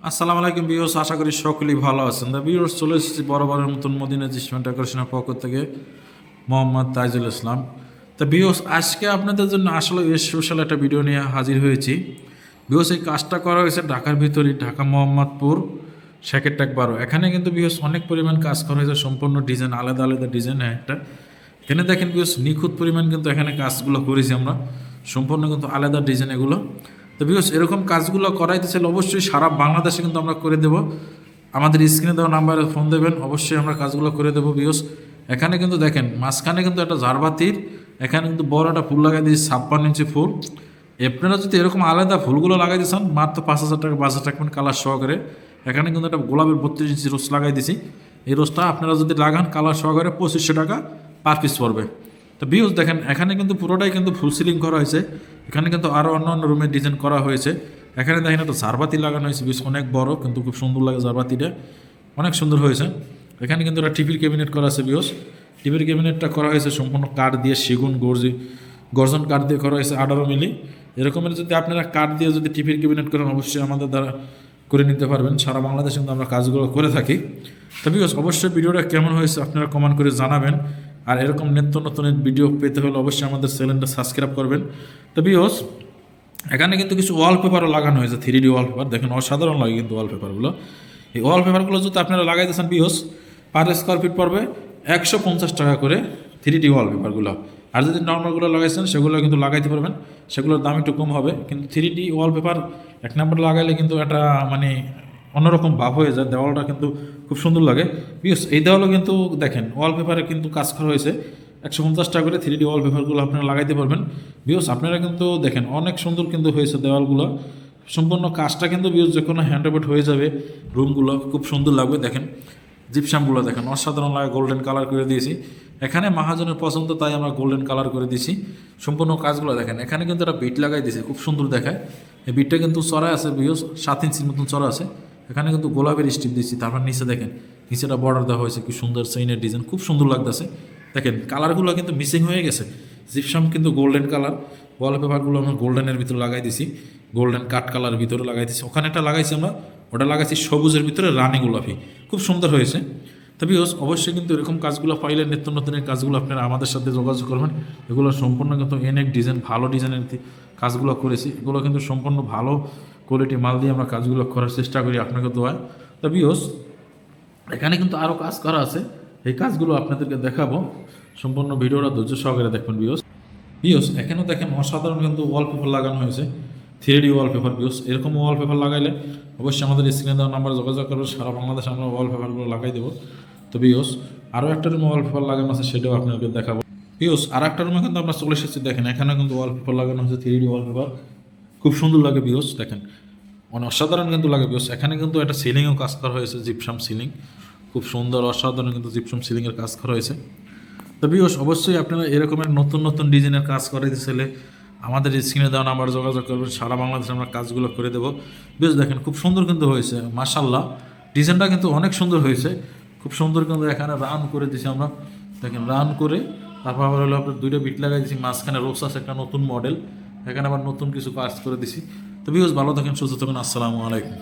আসসালামু আলাইকুম ভিউয়ার্স, আশা করি সকলেই ভালো আছেন। ভিউয়ার্স, চলে এসেছি বরাবরের মতন মদিনা জিসমেন্ট ডেকোরেশনের পক্ষ থেকে মোহাম্মদ তাইজুল ইসলাম। তা ভিউয়ার্স, আজকে আপনাদের জন্য আসলে স্পেশাল একটা ভিডিও নিয়ে হাজির হয়েছি। ভিউয়ার্স, এই কাজটা করা হয়েছে ঢাকার ভিতরেই, ঢাকা মোহাম্মদপুর সেকেন্ড 12। এখানে কিন্তু ভিউয়ার্স অনেক পরিমাণ কাজ করা হয়েছে, সম্পূর্ণ ডিজাইন আলাদা আলাদা ডিজাইন। একটা এখানে দেখেন ভিউয়ার্স, নিখুঁত পরিমাণ কিন্তু এখানে কাজগুলো করেছি আমরা, সম্পূর্ণ কিন্তু আলাদা ডিজাইন এগুলো। তো ভিউয়ার্স, এরকম কাজগুলো করাইতে চাইলে অবশ্যই সারা বাংলাদেশে কিন্তু আমরা করে দেব। আমাদের স্ক্রিনে দেওয়া নাম্বারে ফোন দেবেন, অবশ্যই আমরা কাজগুলো করে দেবো। ভিউয়ার্স, এখানে কিন্তু দেখেন মাঝখানে কিন্তু একটা ঝাড়বাতির, এখানে কিন্তু বড় একটা ফুল লাগাই দিয়েছি, 56 ইঞ্চি ফুল। আপনারা যদি এরকম আলাদা ফুলগুলো লাগাই দিয়েছেন মাত্র 5,000 টাকা বাজার রাখবেন কালার সহকারে। এখানে কিন্তু একটা গোলাপের 32 ইঞ্চি রোজ লাগাই দিয়েছি। এই রোজটা আপনারা যদি লাগান কালার সহকারে 2500 টাকা পার পিস পড়বে। তো ভিউয়ার্স দেখেন, এখানে কিন্তু পুরোটাই কিন্তু ফুল সিলিং করা হয়েছে। এখানে কিন্তু আরও অন্য অন্য রুমের ডিজাইন করা হয়েছে। এখানে দেখেন একটা ঝাড়বাতি লাগানো হয়েছে, বেশ অনেক বড়, কিন্তু খুব সুন্দর লাগে ঝাড়বাতিটা, অনেক সুন্দর হয়েছে। এখানে কিন্তু একটা টিভির ক্যাবিনেট করা আছে ভিউয়ার্স। টিভির ক্যাবিনেটটা করা হয়েছে সম্পূর্ণ কাঠ দিয়ে, সেগুন গর্জন কাঠ দিয়ে করা হয়েছে 18 মিলি। এরকমের যদি আপনারা কাঠ দিয়ে যদি টিভির ক্যাবিনেট করেন অবশ্যই আমাদের দ্বারা করে নিতে পারবেন। সারা বাংলাদেশে কিন্তু আমরা কাজগুলো করে থাকি। তো ভিউয়ার্স, অবশ্যই ভিডিওটা কেমন হয়েছে আপনারা কমেন্ট করে জানাবেন। আর এরকম নিত্য নতুন ভিডিও পেতে হলে অবশ্যই আমাদের চ্যানেলটা সাবস্ক্রাইব করবেন। তো ভিউয়ার্স, এখানে কিন্তু কিছু ওয়ালপেপারও লাগানো হয়েছে, 3D ওয়ালপেপার। দেখেন অসাধারণ লাগে কিন্তু ওয়ালপেপারগুলো। এই ওয়ালপেপারগুলো যদি আপনারা লাগাইতেছেন ভিউয়ার্স, পার স্কোয়ার ফিট পড়বে 150 টাকা করে 3D ওয়ালপেপারগুলো। আর যদি নর্মালগুলো লাগাইছেন সেগুলো কিন্তু লাগাইতে পারবেন, সেগুলোর দাম একটু কম হবে। কিন্তু 3D ওয়ালপেপার এক নম্বর লাগাইলে কিন্তু একটা মানে অন্যরকম ভাব হয়ে যায়, দেওয়ালটা কিন্তু খুব সুন্দর লাগে। ভিউয়ার্স, এই দেওয়ালও কিন্তু দেখেন ওয়ালপেপারে কিন্তু কাজ করা হয়েছে 150 টাকা করে 3D ওয়ালপেপারগুলো আপনারা লাগাইতে পারবেন। ভিউয়ার্স, আপনারা কিন্তু দেখেন অনেক সুন্দর কিন্তু হয়েছে দেওয়ালগুলো, সম্পূর্ণ কাজটা কিন্তু ভিউয়ার্স যখন হ্যান্ডওভার হয়ে যাবে রুমগুলো খুব সুন্দর লাগবে। দেখেন জিপসামগুলো দেখেন অসাধারণ লাগে, গোল্ডেন কালার করে দিয়েছি। এখানে মহাজনের পছন্দ তাই আমরা গোল্ডেন কালার করে দিয়েছি। সম্পূর্ণ কাজগুলো দেখেন, এখানে কিন্তু একটা বিট লাগাই দিয়েছে, খুব সুন্দর দেখায়। এই বিটটা কিন্তু চড়া আছে ভিউয়ার্স, 7 ইঞ্চির মতন চড়া আছে। এখানে কিন্তু গোলাপের স্টিপ দিচ্ছি, তারপর নিচে দেখেন নিচেটা বর্ডার দেওয়া হয়েছে, কি সুন্দর চেইনের ডিজাইন, খুব সুন্দর লাগতেছে। দেখেন কালারগুলো কিন্তু মিসিং হয়ে গেছে, জিপসাম কিন্তু গোল্ডেন কালার। ওয়ালপেপারগুলো আমরা গোল্ডেনের ভিতরে লাগাই দিছি, গোল্ডেন কাঠ কালার ভিতরে লাগাই দিছি। ওখানে একটা লাগাইছি আমরা, ওটা লাগাইছি সবুজের ভিতরে রানী গোলাপি, খুব সুন্দর হয়েছে। তবে অবশ্যই কিন্তু এরকম কাজগুলো পাইলে নিত্য নতুনের কাজগুলো আপনারা আমাদের সাথে যোগাযোগ করবেন। এগুলো সম্পূর্ণ কিন্তু অনেক ডিজাইন, ভালো ডিজাইনের কাজগুলো করেছি। এগুলো কিন্তু সম্পূর্ণ ভালো কোয়ালিটি মাল দিয়ে আমরা কাজগুলো করার চেষ্টা করি আপনাকে দোয়ায়। তবে এখানে কিন্তু আরও কাজ করা আছে, এই কাজগুলো আপনাদেরকে দেখাবো। সম্পূর্ণ ভিডিওটা ধৈর্য সহকারে দেখবেন ভিউস। এখানেও দেখেন অসাধারণ কিন্তু ওয়ালপেপার লাগানো হয়েছে, 3D ওয়ালপেপার। এরকম ওয়ালপেপার লাগাইলে অবশ্যই আমাদের স্ক্রিনে দেওয়া নাম্বারে যোগাযোগ করবে, সারা বাংলাদেশে আমরা ওয়ালপেপারগুলো লাগাই দেবো। তো আরও একটা রুমে ওয়ালপেপার লাগানো আছে, সেটাও আপনাকে দেখাবো। আর একটা রুমে কিন্তু আমরা চলে এসেছি, দেখেন এখানে কিন্তু ওয়ালপেপার লাগানো হয়েছে, 3D ওয়ালপেপার, খুব সুন্দর লাগে দেখেন মানে অসাধারণ কিন্তু লাগে এখানে কিন্তু একটা সিলিংও কাজ করা হয়েছে, জিপসাম সিলিং, খুব সুন্দর অসাধারণ কিন্তু জিপসাম সিলিংয়ের কাজ করা হয়েছে। তো অবশ্যই আপনারা এরকমের নতুন নতুন ডিজাইনের কাজ করাইতে চাইলে আমাদের স্ক্রিনে দেওয়া নাম্বার যোগাযোগ করবেন, সারা বাংলাদেশে আমরা কাজগুলো করে দেবো। দেখেন খুব সুন্দর কিন্তু হয়েছে, মাশাল্লাহ, ডিজাইনটা কিন্তু অনেক সুন্দর হয়েছে, খুব সুন্দর কিন্তু এখানে রান করে দিছি আমরা। দেখেন রান করে তারপর আবার হলো আপনার 2টা বিট লাগাই দিছি, মাঝখানে রোস আছে একটা নতুন মডেল, এখানে আবার নতুন কিছু কাজ করে দিছি। তো ভালো থাকেন, সুস্থ থাকেন, আসসালামু আলাইকুম।